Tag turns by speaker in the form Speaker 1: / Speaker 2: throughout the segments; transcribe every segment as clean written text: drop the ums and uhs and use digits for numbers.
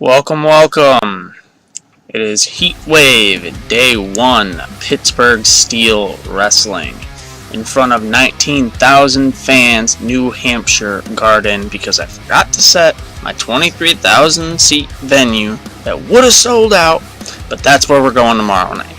Speaker 1: Welcome, welcome. It is Heatwave, Day 1, Pittsburgh Steel Wrestling. In front of 19,000 fans, New Hampshire Garden, because I forgot to set my 23,000 seat venue that would have sold out, but that's where we're going tomorrow night.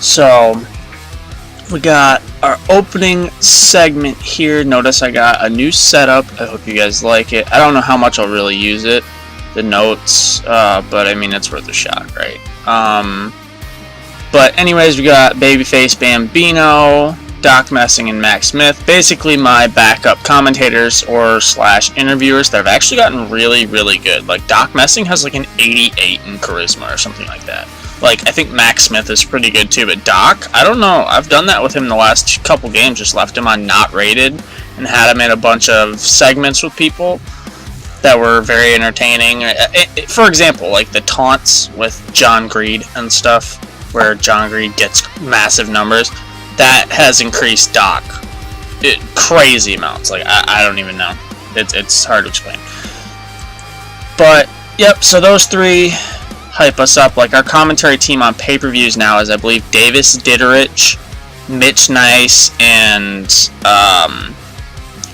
Speaker 1: So, we got our opening segment here. Notice I got a new setup. I hope you guys like it. I don't know how much I'll really use it, the notes, but I mean, it's worth a shot, right? But anyways, we got Babyface Bambino, Doc Messing, and Max Smith. Basically my backup commentators or / interviewers that have actually gotten really, really good. Like, Doc Messing has like an 88 in charisma or something like that. Like, I think Max Smith is pretty good too, but Doc, I don't know. I've done that with him the last couple games, just left him on not rated and had him in a bunch of segments with people that were very entertaining. For example, like the taunts with John Greed and stuff, where John Greed gets massive numbers, that has increased Doc crazy amounts. Like, I don't even know. It's hard to explain. But, yep, so those three hype us up. Like, our commentary team on pay-per-views now is, I believe, Davis Ditterich, Mitch Nice, and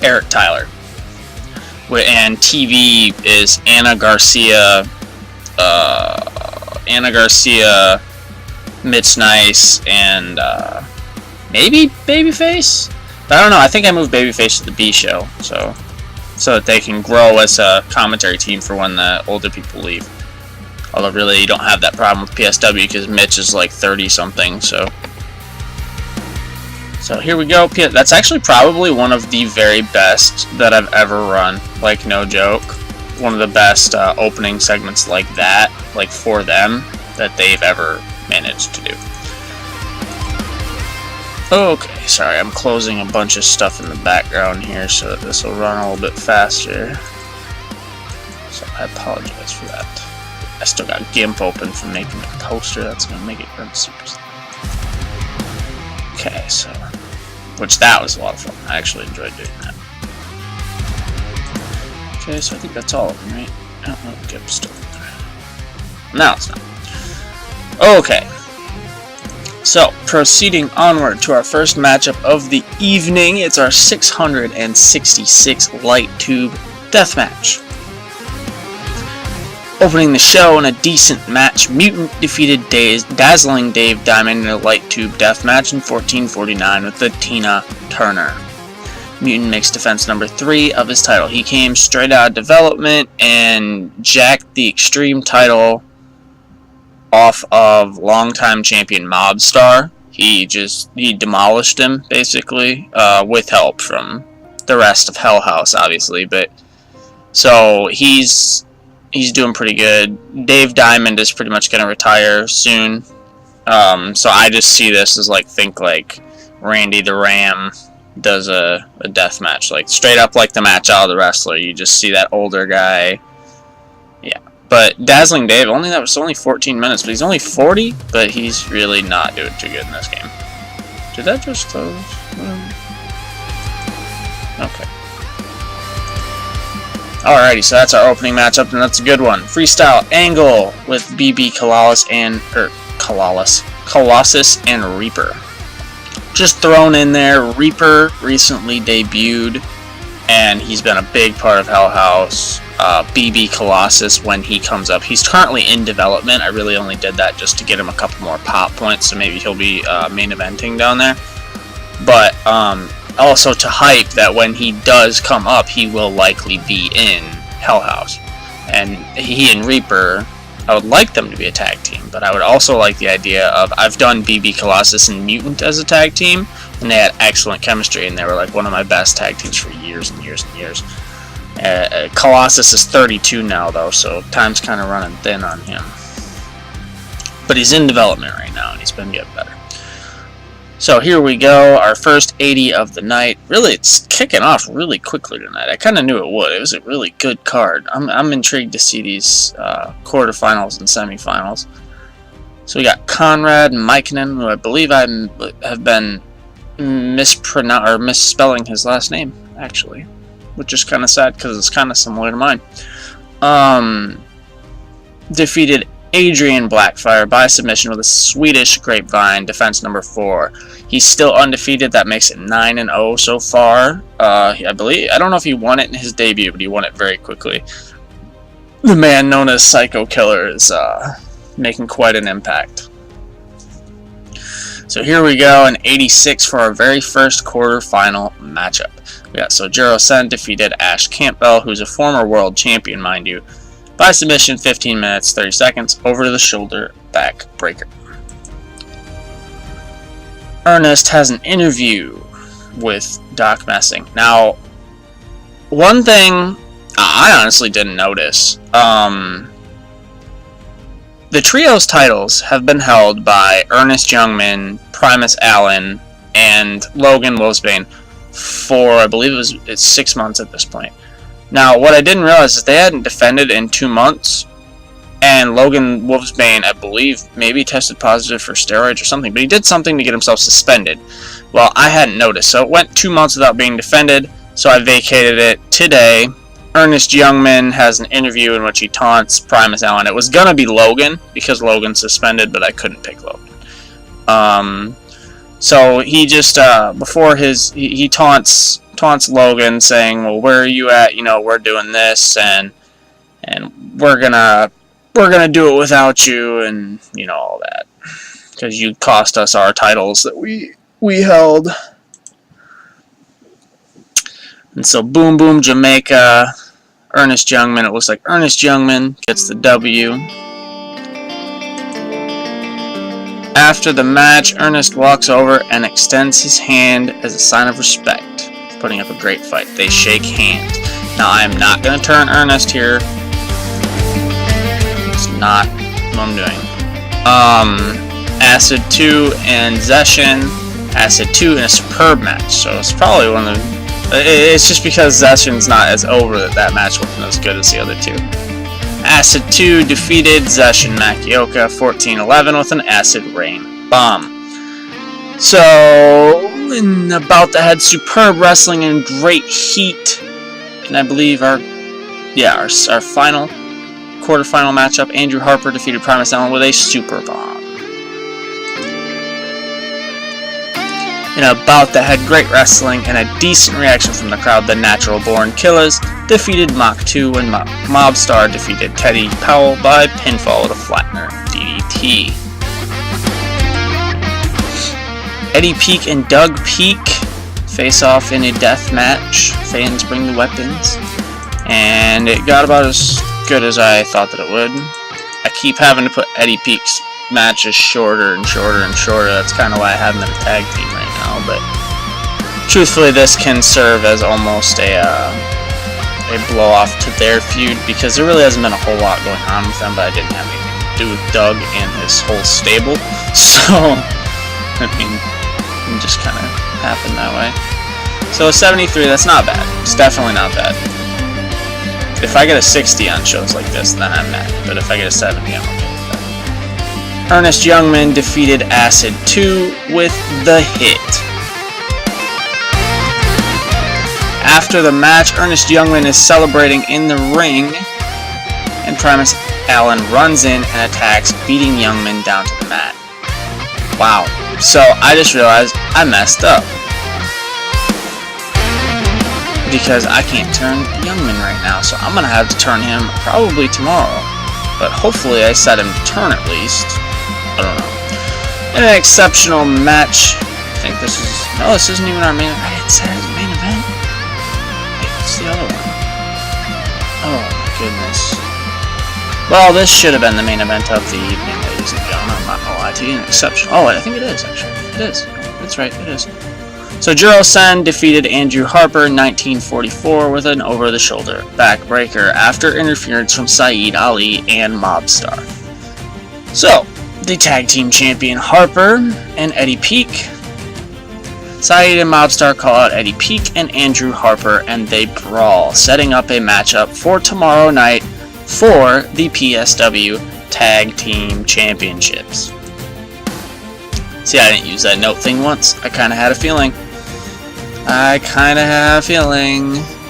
Speaker 1: Eric Tyler. And TV is Anna Garcia, Mitch Nice, and maybe Babyface? But I don't know. I think I moved Babyface to the B show, so that they can grow as a commentary team for when the older people leave. Although really you don't have that problem with PSW because Mitch is like 30-something, so here we go. That's actually probably one of the very best that I've ever run. Like, no joke. One of the best opening segments like that, like for them, that they've ever managed to do. Okay, sorry, I'm closing a bunch of stuff in the background here so that this will run a little bit faster. So I apologize for that. I still got GIMP open from making a poster. That's going to make it run super slow. Okay, so, which that was a lot of fun. I actually enjoyed doing that. Okay, so I think that's all of them, right? Oh, GIMP's still in there. No, it's not. Okay. So, proceeding onward to our first matchup of the evening. It's our 666 light tube deathmatch. Opening the show in a decent match, Mutant defeated Dazzling Dave Diamond in a light tube deathmatch in 14:49 with the Tina Turner. Mutant makes defense number 3 of his title. He came straight out of development and jacked the Extreme title off of longtime champion Mobstar. He demolished him, basically, with help from the rest of Hell House, obviously. But so he's doing pretty good. Dave Diamond is pretty much going to retire soon. So I just see this as think like Randy the Ram does a death match. Like, straight up like the match out of the wrestler. You just see that older guy. Yeah. But Dazzling Dave, that was only 14 minutes, but he's only 40, but he's really not doing too good in this game. Did that just close? Okay. Alrighty, so that's our opening matchup, and that's a good one. Freestyle Angle with BB Colossus and Reaper. Just thrown in there. Reaper recently debuted, and he's been a big part of Hell House. BB Colossus, when he comes up, he's currently in development. I really only did that just to get him a couple more pop points, so maybe he'll be main eventing down there. But also to hype that when he does come up, he will likely be in Hell House. And he and Reaper, I would like them to be a tag team, but I would also like the idea of, I've done BB Colossus and Mutant as a tag team, and they had excellent chemistry, and they were like one of my best tag teams for years and years and years. Colossus is 32 now, though, so time's kind of running thin on him. But he's in development right now, and he's been getting better. So here we go, our first 80 of the night. Really, it's kicking off really quickly tonight. I kind of knew it would. It was a really good card. I'm intrigued to see these quarterfinals and semifinals. So we got Conrad Mikinen, who I believe I have been misspelling his last name, actually. Which is kind of sad because it's kind of similar to mine. defeated Adrian Blackfire by submission with a Swedish Grapevine, defense number 4. He's still undefeated. That makes it 9-0 so far. I don't know if he won it in his debut, but he won it very quickly. The man known as Psycho Killer is making quite an impact. So here we go, an 86 for our very first quarterfinal matchup. We got Sojiro Sen defeated Ash Campbell, who's a former world champion, mind you, by submission, 15 minutes, 30 seconds, over to the shoulder back breaker. Ernest has an interview with Doc Messing. Now, one thing I honestly didn't notice, the trios titles have been held by Ernest Youngman, Primus Allen, and Logan Wolfsbane for, I believe it's 6 months at this point. Now, what I didn't realize is they hadn't defended in 2 months, and Logan Wolfsbane, I believe, maybe tested positive for steroids or something, but he did something to get himself suspended. Well, I hadn't noticed, so it went 2 months without being defended, so I vacated it today. Ernest Youngman has an interview in which he taunts Primus Allen. It was gonna be Logan, because Logan's suspended, but I couldn't pick Logan. So he just, before he taunts Logan, saying, well, where are you at? You know, we're doing this, and we're gonna do it without you, and, you know, all that. Because you cost us our titles that we held. And so, Boom Boom Jamaica, Ernest Youngman. It looks like Ernest Youngman gets the W. After the match, Ernest walks over and extends his hand as a sign of respect, putting up a great fight. They shake hands. Now, I am not going to turn Ernest here. It's not what I'm doing. Acid 2 and Zeshin. Acid 2 in a superb match. So it's probably one of the... It's just because Zeshin's not as over that match wasn't as good as the other two. Acid 2 defeated Zeshin Makioka 14-11 with an Acid Rain Bomb. So, in about the head, superb wrestling and great heat. And I believe our final quarterfinal matchup, Andrew Harper defeated Primus Allen with a Super Bomb. In about the head, great wrestling and a decent reaction from the crowd, the Natural Born Killers defeated Mach 2 and Mobstar defeated Teddy Powell by pinfall with a Flatner DDT. Eddie Peak and Doug Peak face off in a death match. Fans bring the weapons, and it got about as good as I thought that it would. I keep having to put Eddie Peak's matches shorter and shorter and shorter. That's kind of why I have them in a tag team right now, but truthfully this can serve as almost a blow off to their feud, because there really hasn't been a whole lot going on with them, but I didn't have anything to do with Doug and his whole stable, so I mean, it just kind of happened that way. So a 73, that's not bad. It's definitely not bad. If I get a 60 on shows like this, then I'm mad, but if I get a 70, I'm okay. Ernest Youngman defeated Acid 2 with the Hit. After the match, Ernest Youngman is celebrating in the ring, and Primus Allen runs in and attacks, beating Youngman down to the mat. Wow. So I just realized I messed up, because I can't turn Youngman right now, so I'm going to have to turn him probably tomorrow. But hopefully I set him to turn at least. I don't know. In an exceptional match, I think this is... No, this isn't even our main... I didn't say it was a main event. Wait, what's the other one? Oh, my goodness. Well, this should have been the main event of the evening, ladies and gentlemen. I'm not going to lie to you. An exceptional... Oh, I think it is, actually. It is. That's right, it is. So, Jiro Sen defeated Andrew Harper 1944 with an over-the-shoulder backbreaker after interference from Saeed Ali and Mobstar. So, the tag team champion Harper and Eddie Peak. Saeed and Mobstar call out Eddie Peak and Andrew Harper, and they brawl, setting up a matchup for tomorrow night for the PSW Tag Team Championships. See, I didn't use that note thing once. I kind of had a feeling.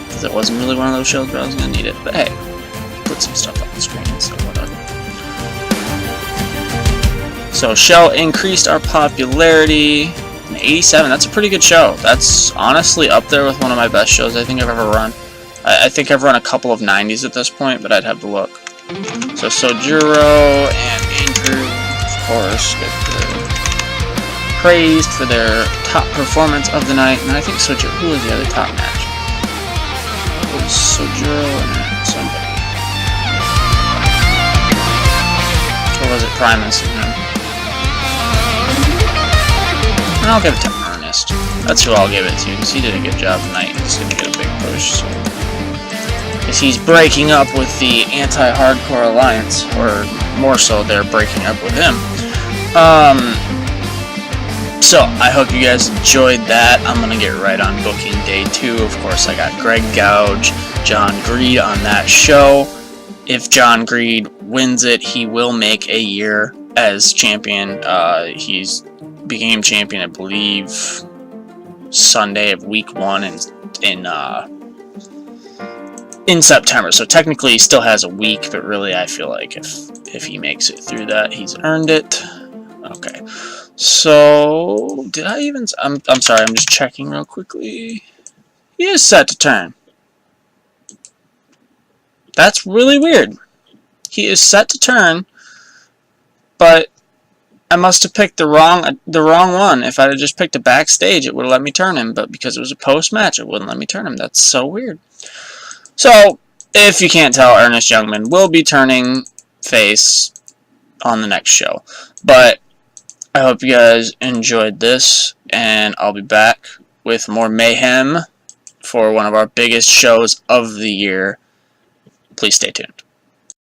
Speaker 1: Because it wasn't really one of those shows where I was going to need it. But hey, put some stuff on the screen, so whatever. So Shell increased our popularity. An 87, that's a pretty good show. That's honestly up there with one of my best shows I think I've ever run. I think I've run a couple of 90s at this point, but I'd have to look. So Sojuro and Andrew, of course, get praised for their top performance of the night. And I think Sojuro, who was the other top match? It was Sojuro and somebody. Or was it Primus and him? And I'll give it to Ernest. That's who I'll give it to, because he did a good job tonight. He's going to get a big push, so. Because he's breaking up with the anti-hardcore alliance, or more so, they're breaking up with him. So, I hope you guys enjoyed that. I'm going to get right on booking day 2. Of course, I got Greg Gouge, John Greed on that show. If John Greed wins it, he will make a year as champion. He's became champion, I believe, Sunday of week 1 in September. So technically he still has a week, but really I feel like if he makes it through that, he's earned it. Okay. So did I even I'm sorry, I'm just checking real quickly. He is set to turn. That's really weird. He is set to turn, but I must have picked the wrong one. If I had just picked a backstage, it would have let me turn him, but because it was a post-match, it wouldn't let me turn him. That's so weird. So, if you can't tell, Ernest Youngman will be turning face on the next show. But I hope you guys enjoyed this, and I'll be back with more mayhem for one of our biggest shows of the year. Please stay tuned.